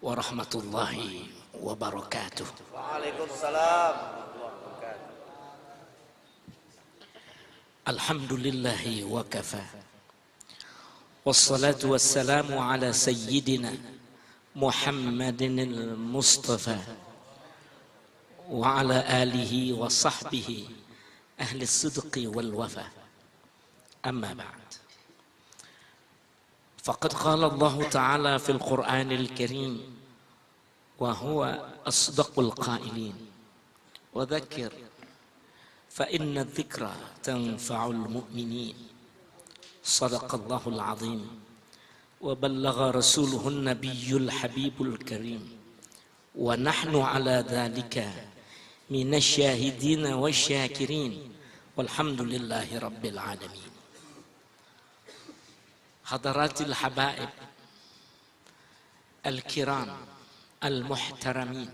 warahmatullahi wabarakatuh. Waalaikumsalam. Alhamdulillahi wa kafa. Wassalatu wassalamu ala sayyidina Muhammadin al-Mustafa wa ala alihi wa sahbihi ahli sidqi wal wafa. Amma ba'd. Faqad qala Allah Ta'ala fil Qur'anil Karim wa huwa asdaqul qailin wa dzakir fa inna dzikra tanfa'ul mu'minin. Sadaqallahul azim wa ballagha rasuluhun nabiyyul habibul karim wa nahnu ala dzalika minasy syahidin wasyakirin walhamdulillahi rabbil alamin. Hadaratil habaib al-kiram al-muhtaramin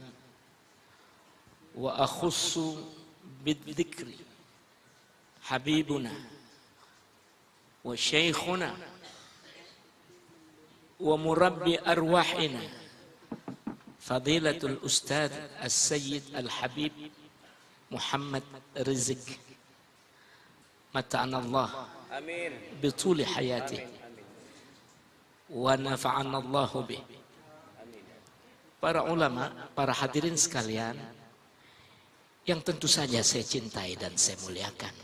wa akhussu بالذكر حبيبنا وشيخنا ومربي أرواحنا فضيلة الأستاذ السيد الحبيب محمد رزق متعنا الله بطول حياته ونفعنا الله به. Para ulama, para hadirin sekalian yang tentu saja saya cintai dan saya muliakan,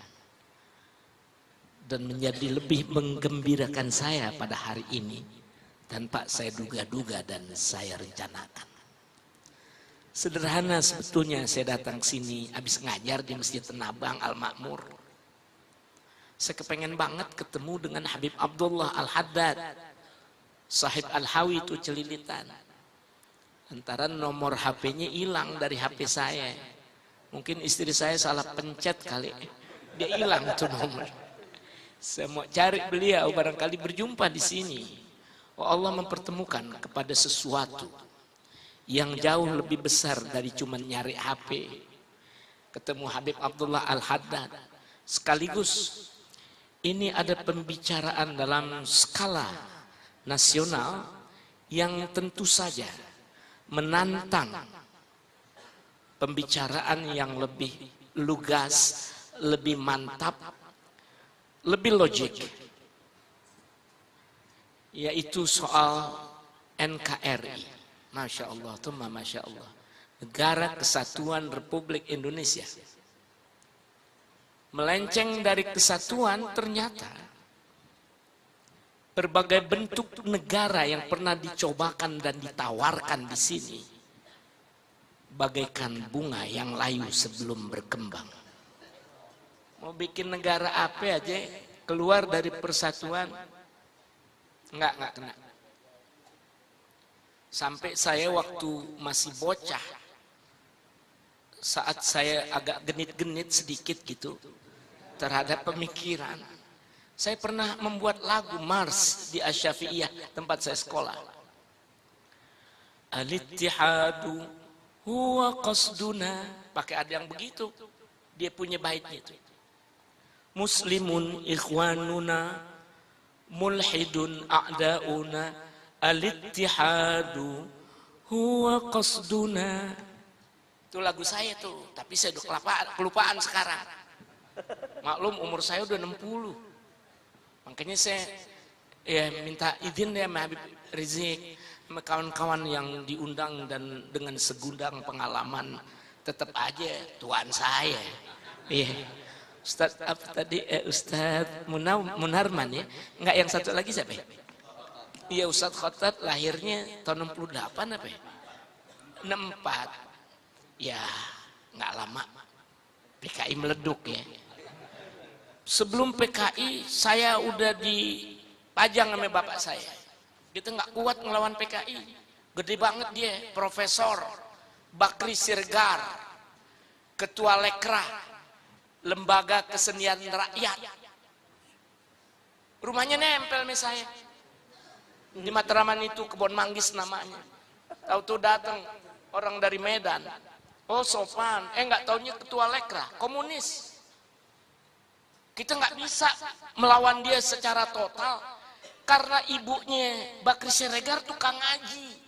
dan menjadi lebih menggembirakan saya pada hari ini tanpa saya duga-duga dan saya rencanakan. Sederhana sebetulnya saya datang ke sini habis ngajar di Masjid Tenabang Al-Makmur. Saya kepengen banget ketemu dengan Habib Abdullah Al-Haddad, sahib Al-Hawi itu Celilitan. Antara nomor HP-nya hilang dari HP saya. Mungkin istri saya salah pencet kali, dia hilang tuh nomor. Saya mau cari beliau, barangkali berjumpa di sini. Oh, Allah mempertemukan kepada sesuatu yang jauh lebih besar dari cuma nyari HP. Ketemu Habib Abdullah Al-Haddad. Sekaligus ini ada pembicaraan dalam skala nasional yang tentu saja menantang pembicaraan yang lebih lugas, lebih mantap, lebih logik, yaitu soal NKRI. Masya Allah, Tumma Masya Allah, Negara Kesatuan Republik Indonesia. Melenceng dari kesatuan, ternyata berbagai bentuk negara yang pernah dicobakan dan ditawarkan di sini bagaikan bunga yang layu sebelum berkembang. Mau bikin negara apa aja keluar dari persatuan, enggak kena. Sampai saya waktu masih bocah, saat saya agak genit-genit sedikit gitu terhadap pemikiran, saya pernah membuat lagu Mars di Asy-Syafi'iyah tempat saya sekolah. Al-ittihadu huwa qasduna, pakai ada yang begitu, dia punya baitnya itu. Muslimun ikhwanuna, mulhidun a'dauna, al-ittihadu huwa qasduna. Itu lagu saya tuh, tapi saya udah kelupaan sekarang. Maklum umur saya udah 60. Makanya saya minta izin ya Habib Rizik, kawan-kawan yang diundang dan dengan segudang pengalaman, tetap aja tuan saya. Iya. Ustaz apa tadi? Ustaz Munarman ya? Enggak, yang satu lagi siapa ya? Iya, Ustaz Khotat lahirnya tahun 68 apa ya? 64. Ya, enggak lama PKI meleduk ya. Sebelum PKI saya udah dipajang sama bapak saya. Kita nggak kuat ngelawan PKI, gede banget dia, Profesor Bakri Sirgar, Ketua Lekra, Lembaga Kesenian Rakyat. Rumahnya nempel sama saya. Di Matraman itu, Kebon Manggis namanya. Tahu tuh datang orang dari Medan. Oh sopan, nggak taunya Ketua Lekra, komunis. Kita nggak bisa melawan dia secara total. Karena ibunya Bakri Siregar tukang ngaji.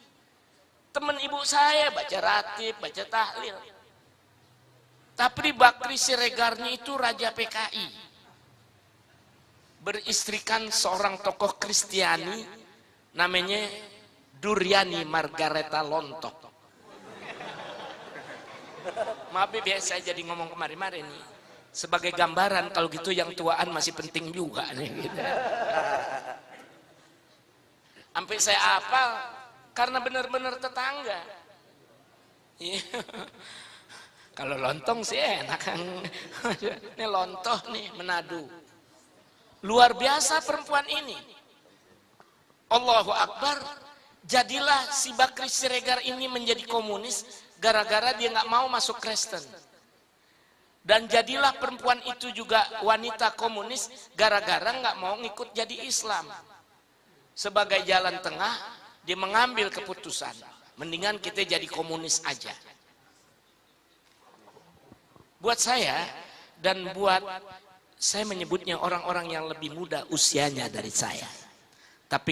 teman ibu saya baca ratib, baca tahlil. Tapi Bakri Siregarnya itu raja PKI, beristrikan seorang tokoh Kristiani namanya Duryani Margareta Lontok. Maaf biasa jadi ngomong kemarin-kemarin nih. Sebagai gambaran kalau gitu yang tuaan masih penting juga nih gitu. Sampai saya hafal karena benar-benar tetangga. Kalau lontong sih enak kan. Ini lontoh nih Manado. Luar biasa perempuan ini. Allahu Akbar. Jadilah si Bakri Siregar ini menjadi komunis gara-gara dia nggak mau masuk Kristen. Dan jadilah perempuan itu juga wanita komunis gara-gara nggak mau ngikut jadi Islam. Sebagai jalan tengah, dia mengambil keputusan, mendingan kita jadi komunis aja. Buat saya dan buat saya menyebutnya orang-orang yang lebih muda usianya dari saya. Tapi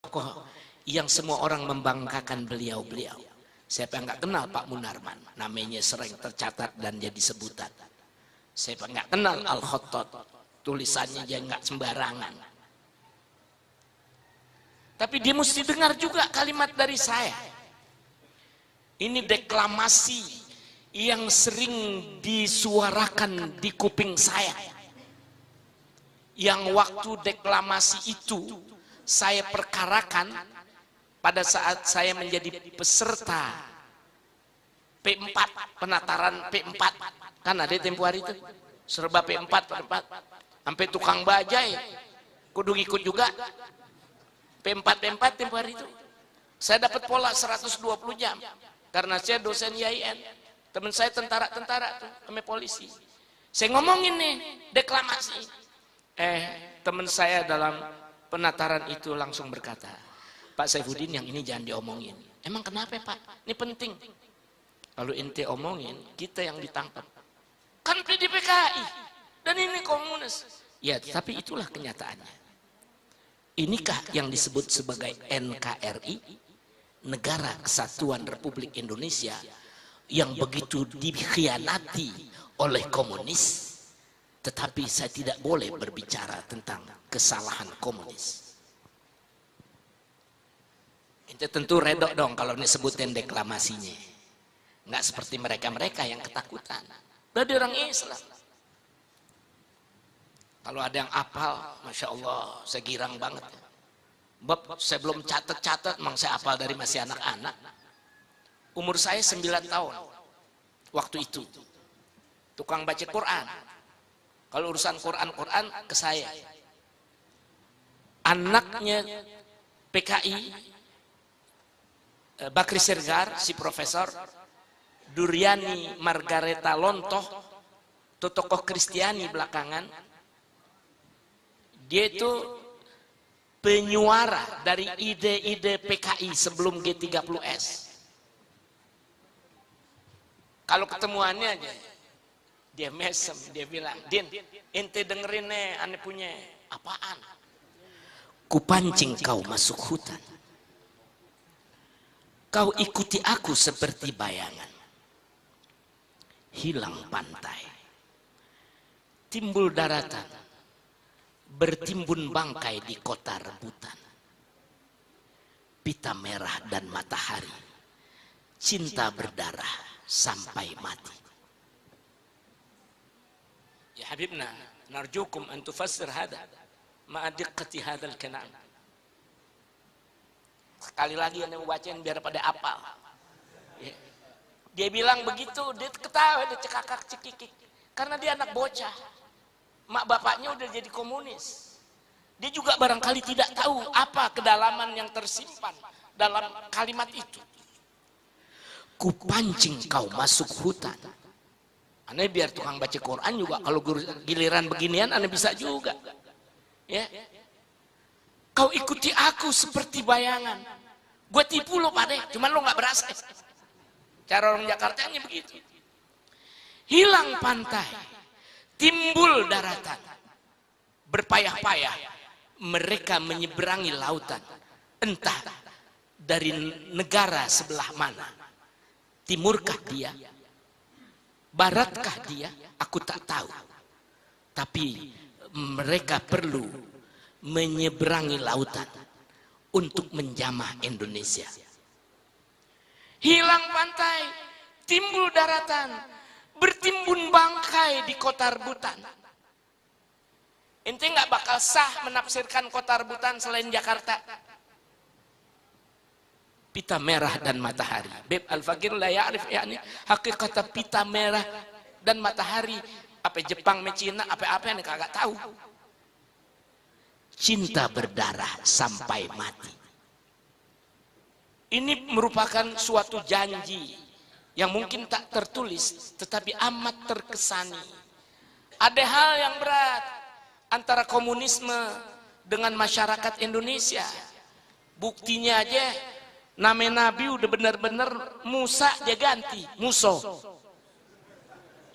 tokoh yang semua orang membanggakan beliau-beliau. Siapa yang nggak kenal Pak Munarman, namanya sering tercatat dan jadi sebutan. Siapa nggak kenal Al-Khattab, tulisannya dia nggak sembarangan. Tapi dia mesti dengar juga kalimat dari saya. Ini deklamasi yang sering disuarakan di kuping saya. Yang waktu deklamasi itu saya perkarakan pada saat saya menjadi peserta P4, penataran P4. Kan ada tempo hari itu, serba P4, sampai tukang bajai, kudu ikut juga. P4 tempo hari itu. Saya dapat pola 120 jam, karena saya dosen IAIN. Teman saya tentara tuh, sama polisi. Saya ngomongin nih, deklamasi. Teman saya dalam penataran itu langsung berkata, Pak Saifuddin yang ini jangan diomongin. Emang kenapa Pak? Ini penting. Kalau ente omongin, kita yang ditangkap. Kan PDPKI dan ini komunis. Ya, tapi itulah kenyataannya. Inikah yang disebut sebagai NKRI, Negara Kesatuan Republik Indonesia, yang begitu dikhianati oleh komunis, tetapi saya tidak boleh berbicara tentang kesalahan komunis. Itu tentu redok dong kalau disebutin deklamasinya. Nggak seperti mereka-mereka yang ketakutan. Dari orang Islam. Kalau ada yang apal, Masya Allah, saya girang banget. Bab, saya belum catat-catat, memang saya apal dari masih anak-anak. Umur saya 9 tahun. Waktu itu. Tukang baca Quran. Kalau urusan Quran ke saya. Anaknya PKI, Bakri Siregar, si profesor, Duryani Margareta Lontoh, tokoh Kristiani belakangan, dia itu penyuara dari ide-ide PKI sebelum G30S. Kalau ketemuannya aja, dia mesem, dia bilang, Din, ente dengerin nih, aneh punya apaan? Kupancing kau masuk hutan, kau ikuti aku seperti bayangan. Hilang pantai, timbul daratan, bertimbun bangkai di kota rebutan. Pita merah dan matahari, cinta berdarah sampai mati. Ya Habibna, narjukum an tufassir hada ma'a diqqati hadzal kalam. Sekali lagi yang membacain biar pada apal. Ya. Dia bilang begitu, dia ketawa, dia cekakak cekikik. Karena dia anak bocah. Mak bapaknya udah jadi komunis. Dia juga barangkali tidak tahu apa kedalaman yang tersimpan dalam kalimat itu. Kupancing kau masuk hutan. Aneh biar tukang baca Quran juga, kalau giliran beginian aneh bisa juga. Ya. Kau ikuti aku seperti bayangan. Gue tipu lo Pak, cuman lo gak berasa. Cara orang Jakarta nya begitu. Hilang pantai, timbul daratan, berpayah-payah mereka menyeberangi lautan, entah dari negara sebelah mana? Timurkah dia? Baratkah dia? Aku tak tahu. Tapi mereka perlu menyeberangi lautan untuk menjamah Indonesia. Hilang pantai, timbul daratan, bertimbun bangkai di kota rebutan. Ente nggak bakal sah menafsirkan kota rebutan selain Jakarta. Pita merah dan matahari. Beb al-fakir la ya'rif yani hakikat pita merah dan matahari. Apa Jepang, Cina, apa-apa yang kagak tahu. Cinta berdarah sampai mati. Ini merupakan suatu janji yang mungkin tak tertulis, tetapi amat terkesani. Ada hal yang berat antara komunisme dengan masyarakat Indonesia. Buktinya aja, nama Nabi udah benar-benar Musa dia ganti, Muso.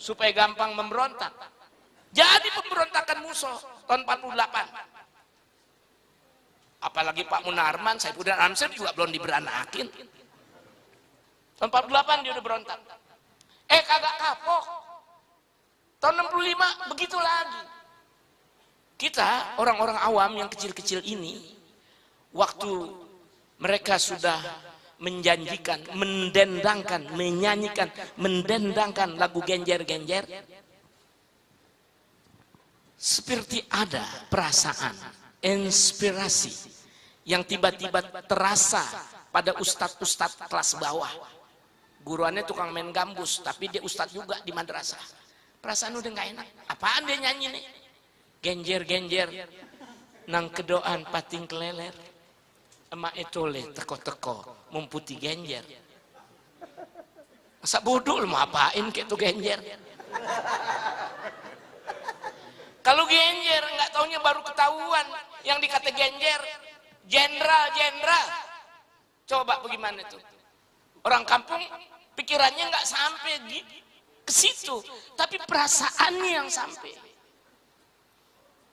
Supaya gampang memberontak. Jadi pemberontakan Muso tahun 48. Apalagi Pak Munarman, Saifuddin Amsir juga belum diberanakin. Tahun 48 dia udah berontak. Kagak kapok. Tahun 65 begitu lagi. Kita orang-orang awam yang kecil-kecil ini, waktu mereka sudah menjanjikan, mendendangkan, menyanyikan, mendendangkan lagu genjer-genjer, seperti ada perasaan, inspirasi yang tiba-tiba terasa pada ustadz-ustadz kelas bawah. Guruannya tukang main gambus, tapi dia ustadz juga di madrasah. Perasaan udah gak enak. Apaan dia nyanyi nih? Genjer-genjer, nang kedoan pating keleler, emak etole teko-teko, mumputi genjer. Masa bodoh lu mau apain kayak tuh genjer? Kalau genjer nggak taunya baru ketahuan yang dikata genjer, jenderal. Coba bagaimana itu? Orang kampung pikirannya nggak sampai ke situ, tapi perasaannya yang sampai.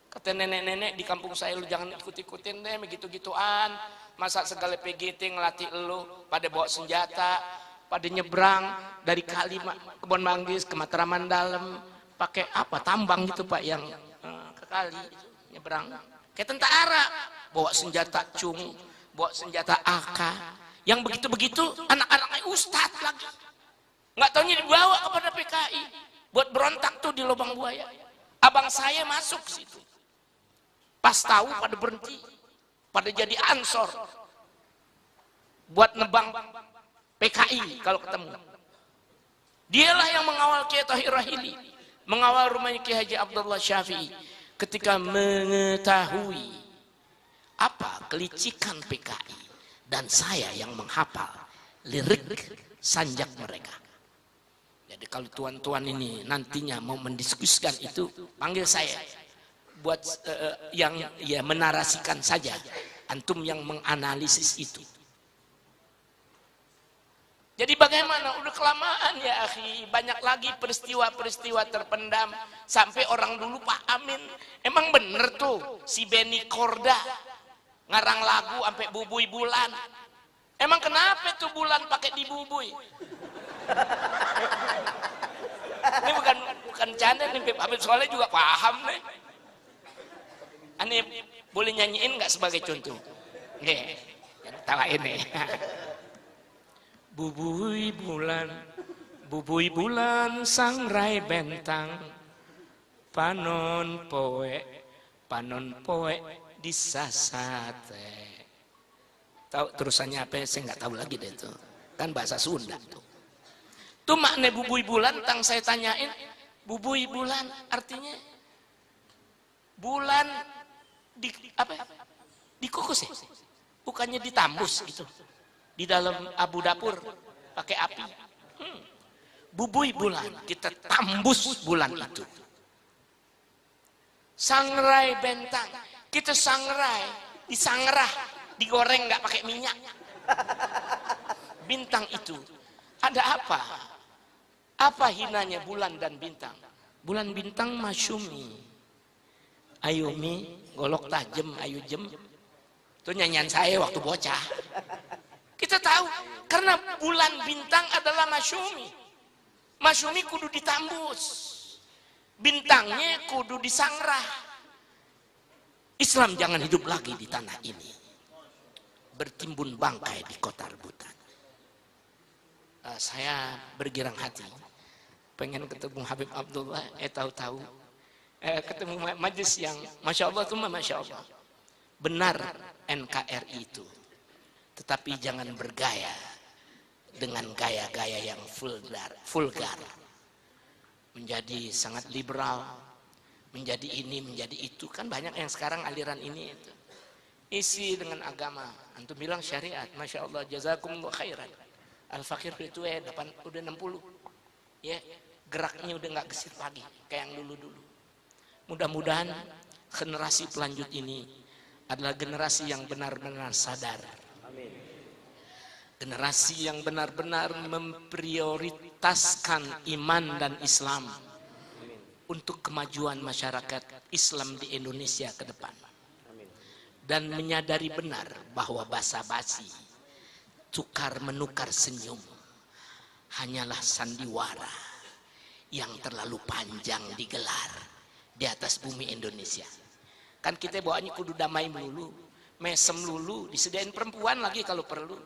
Kata nenek-nenek di kampung saya, lu jangan ikut-ikutin deh begitu-gituan. Masa segala PGT ngelatih lu pada bawa senjata, pada nyebrang dari kali Kebon Manggis ke Matraman Dalam, pakai apa tambang gitu Pak yang ke kali nyebrang. Kayak tentara bawa senjata cung, bawa senjata AK. Yang begitu-begitu anak-anaknya ustadz lagi. Nggak taunya dibawa kepada PKI buat berontak tuh di lubang buaya. Abang saya masuk ke situ. Pas tahu pada berhenti, pada jadi ansor buat nebang PKI kalau ketemu. Dialah yang mengawal Kiai Tahir Rahili, mengawal rumahnya Kiai Haji Abdullah Syafi'i ketika mengetahui apa kelicikan PKI, dan saya yang menghafal lirik sanjak mereka. Jadi kalau tuan-tuan ini nantinya mau mendiskusikan itu, panggil saya buat yang ya menarasikan saja, antum yang menganalisis itu. Jadi bagaimana? Udah kelamaan ya akhi, banyak lagi peristiwa-peristiwa terpendam sampai orang dulu Pak Amin, emang bener tuh si Benny Korda ngarang lagu sampai bubui bulan. Emang kenapa tuh bulan pakai dibubui? Ini bukan canda nih, Habib Soleh juga paham nih. Aneh boleh nyanyiin nggak sebagai contoh? Nih, tawa ini. Bubui bulan sangrai bentang, panon poe disasate. Tahu terusannya apa? Saya nggak tahu lagi deh itu. Kan bahasa Sunda tuh. Tuh makna bubui bulan, tang saya tanyain, bubui bulan artinya bulan dikukus ya? Bukannya ditambus gitu. Di dalam abu dapur pakai api. Bubui bulan, kita tambus bulan itu. Sangrai bentang, kita sangrai, disangrah, digoreng nggak pakai minyak. Bintang itu ada apa? Apa hinanya bulan dan bintang? Bulan bintang masyumi, ayumi, golok tajem, ayu jem. Itu nyanyian saya waktu bocah. Kita tahu karena bulan bintang adalah masyumi. Masyumi kudu ditambus. Bintangnya kudu disangrah. Islam jangan hidup lagi di tanah ini. Bertimbun bangkai di kota rebutan. Saya bergirang hati. Pengen ketemu Habib Abdullah, tahu-tahu. Ketemu majlis yang Masya Allah itu Masya Allah. Benar NKRI itu. Tetapi jangan bergaya dengan gaya-gaya yang vulgar. Menjadi sangat liberal. Menjadi ini, menjadi itu. Kan banyak yang sekarang aliran ini itu. Isi dengan agama. Antum bilang syariat. Masya Allah, jazakumullah khairan. Al-Fakir itu udah 60. Ya, geraknya udah nggak gesit lagi kayak yang dulu-dulu. Mudah-mudahan generasi pelanjut ini adalah generasi yang benar-benar sadar. Amin. Generasi yang benar-benar memprioritaskan iman dan Islam untuk kemajuan masyarakat Islam di Indonesia ke depan. Amin. Dan menyadari benar bahwa basa-basi, tukar menukar senyum hanyalah sandiwara yang terlalu panjang digelar di atas bumi Indonesia. Kan kita bawaannya kudu damai melulu, mesem lulu, disediain perempuan lagi kalau perlu.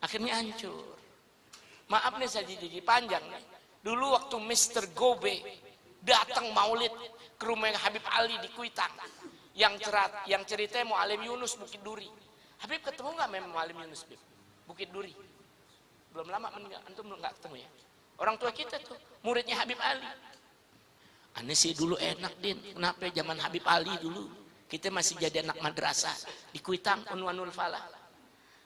Akhirnya hancur. Maaf nih saya jadi panjang nih. Dulu waktu Mr. Gobe datang maulid ke rumah Habib Ali di Kuitang, yang ceritanya Muallim Yunus Bukit Duri. Habib ketemu nggak memang Muallim Yunus Bukit Duri? Belum lama meninggal, antum belum nggak ketemu ya? Orang tua kita tuh muridnya Habib Ali. Aneh sih dulu enak Din, kenapa zaman Habib Ali dulu kita masih jadi anak madrasah di Kuitang Unwanul Falah.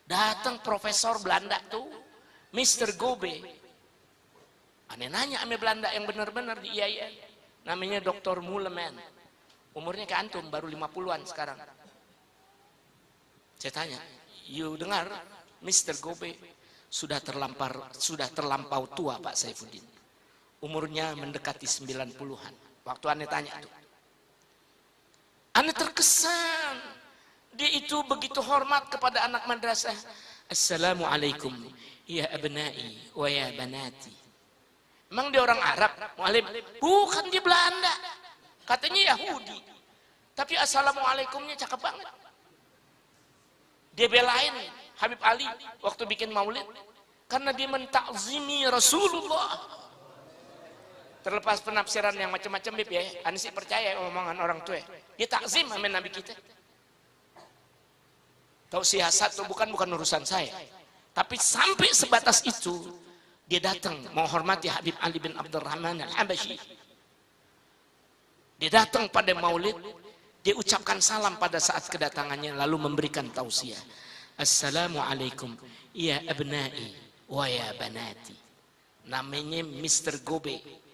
Datang profesor Belanda tuh Mr. Gobe. Aneh nanya ame Belanda yang benar-benar di IAIN. Namanya Dr. Mulleman. Umurnya ke antum baru 50-an sekarang. Saya tanya, you dengar Mr. Gobe sudah terlampau tua Pak Saifuddin. Umurnya mendekati 90-an. Waktu aneh tanya tuh. Aneh terkesan. Dia itu begitu hormat kepada anak madrasah. Assalamualaikum ya abnai wa ya banati. Emang dia orang Arab, Muallim? Bukan, dia Belanda. Katanya Yahudi. Tapi assalamualaikumnya cakep banget. Dia belain Habib Ali waktu bikin maulid karena dia mentakzimi Rasulullah. Terlepas penafsiran yang macam-macam Bib ya, Anda sih percaya omongan orang tua. Dia takzim sama Nabi kita. Tahu siasat atau bukan urusan saya. Tapi sampai sebatas itu dia datang menghormati Habib Ali bin Abdurrahman Al-Habashi. Dia datang pada maulid, dia ucapkan salam pada saat kedatangannya lalu memberikan tausiah. Assalamualaikum ya abnai wa ya banati. Namanya Mr. Gobe.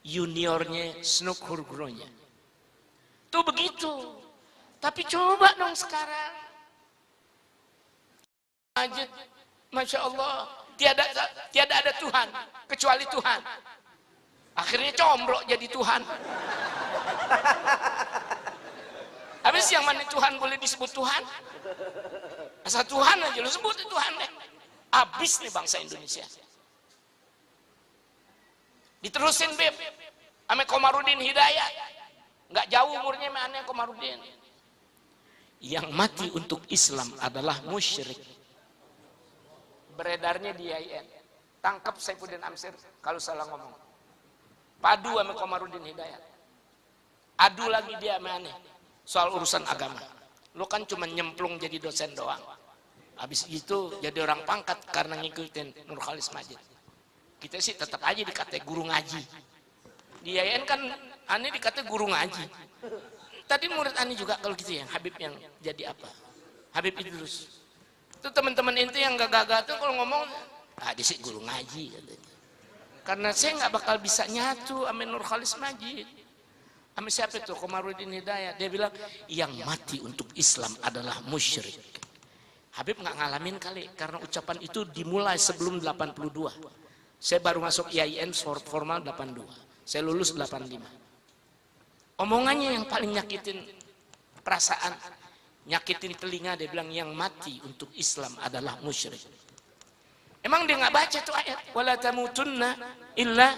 Juniornya Snook Hurgronya. Tuh begitu. Tapi coba dong sekarang. Aja, Masya Allah, tiada ada Tuhan kecuali Tuhan. Akhirnya combrok jadi Tuhan. Habis yang mana Tuhan boleh disebut Tuhan? Asal Tuhan aja lu sebut Tuhan deh. Habis nih bangsa Indonesia. Diterusin Beb ame Komarudin Hidayat, nggak jauh umurnya sama aneh Komarudin. Yang mati untuk Islam adalah musyrik. Beredarnya di IAIN, tangkap Saifuddin Amsir kalau salah ngomong. Padu sama Komarudin Hidayat, adu lagi dia sama aneh soal urusan agama. Lu kan cuma nyemplung jadi dosen doang, habis itu jadi orang pangkat karena ngikutin Nur Khalis Majid. Kita sih tetap aja dikata guru ngaji. Di IAIN kan aneh dikata guru ngaji. Tadi murid aneh juga kalau gitu ya, Habib yang jadi apa? Habib Idrus. Itu teman-teman inti yang gagah-gagah tuh kalau ngomong, dia sih guru ngaji katanya. Karena saya nggak bakal bisa nyatu sama Nur Khalis Majid. Sama siapa itu? Komarudin Hidayat. Dia bilang, yang mati untuk Islam adalah musyrik. Habib nggak ngalamin kali, karena ucapan itu dimulai sebelum 82. Saya baru masuk IAIN formal 82. Saya lulus 85. Omongannya yang paling nyakitin perasaan. nyakitin telinga, dia bilang yang mati untuk Islam adalah musyrik. Emang dia nggak baca tuh ayat wala tamutunna illa,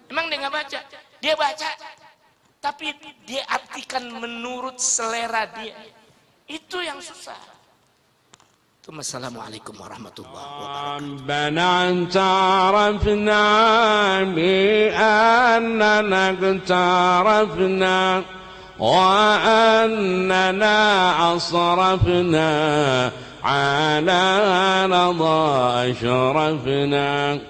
emang dia nggak baca? Dia baca tapi dia artikan menurut selera dia. Itu yang susah. Assalamualaikum warahmatullahi wabarakatuh. Rabbana ta'arafna bi'annana qtarafna wa annana asrafna ala radha ashrafna